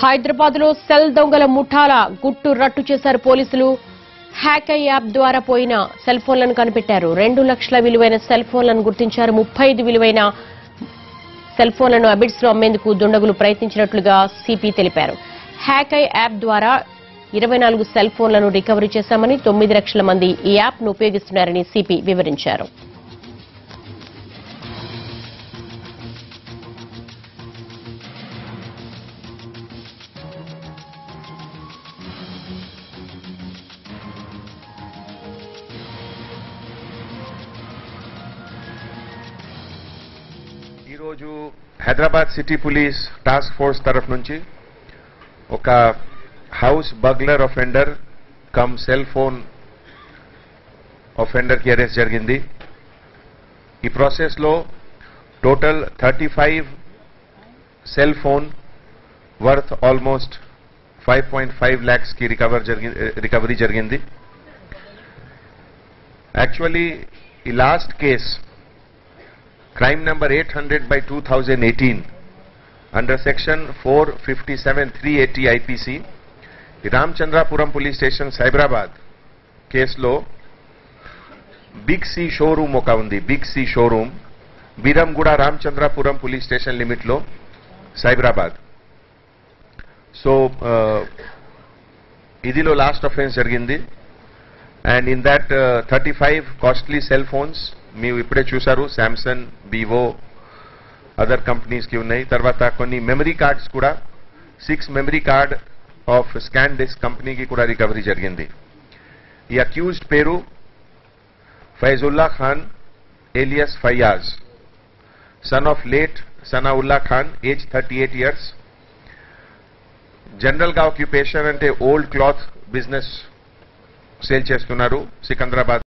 హైదరాబాద్ లో సెల్ దొంగల ముఠాల గుట్టు రట్టు చేశారు పోలీసులు. హ్యాకై యాప్ ద్వారా పోయిన సెల్ ఫోన్లను కనిపెట్టారు. 2 లక్షల విలువైన సెల్ ఫోన్లను గుర్తించారు. 35 విలువైన సెల్ ఫోన్లను అబిడ్స్ లో అమ్మేందుకు దుండగులు ప్రయత్నించినట్లుగా సిపి తెలిపారు. హ్యాకై యాప్ ద్వారా 24 సెల్ ఫోన్లను రికవరీ చేశామని, 9 లక్షల మంది ఈ యాప్ ను ఉపయోగిస్తున్నారని సిపి వివరించారు. ఈరోజు Hyderabad city police task force తరఫు నుంచి ఒక house burglar offender cum cell phone offender కి అరెస్ట్ జరిగింది. ఈ ప్రాసెస్ లో total 35 cell phone worth almost 5.5 lakhs కి రికవరీ జరిగింది. యాక్చువల్లీ ఈ last case crime number 800/2018 under section 457 IPC Ramachandrapuram police station Cyberabad కేసులో బిగ్ సి షోరూమ్ ఒక ఉంది. Big C showroom Beeramguda Ramachandrapuram police station limit లో సైబరాబాద్. సో ఇదిలో లాస్ట్ అఫెన్స్ జరిగింది. And in that 35 costly cell phones మీరు ఇప్పుడే చూశారు. శాంసంగ్, వివో, అదర్ కంపెనీస్ కి ఉన్నాయి. తర్వాత కొన్ని మెమరీ కార్డ్స్ కూడా 6 memory card of scan disk కంపెనీకి కూడా రికవరీ జరిగింది. ఈ అక్యూజ్డ్ పేరు Faizullah Khan alias Fayaz, son of late Sanaullah Khan, age 38 years. General గా ఆక్యుపేషన్ అంటే ఓల్డ్ క్లాత్ బిజినెస్ సేల్ చేస్తున్నారు సికింద్రాబాద్.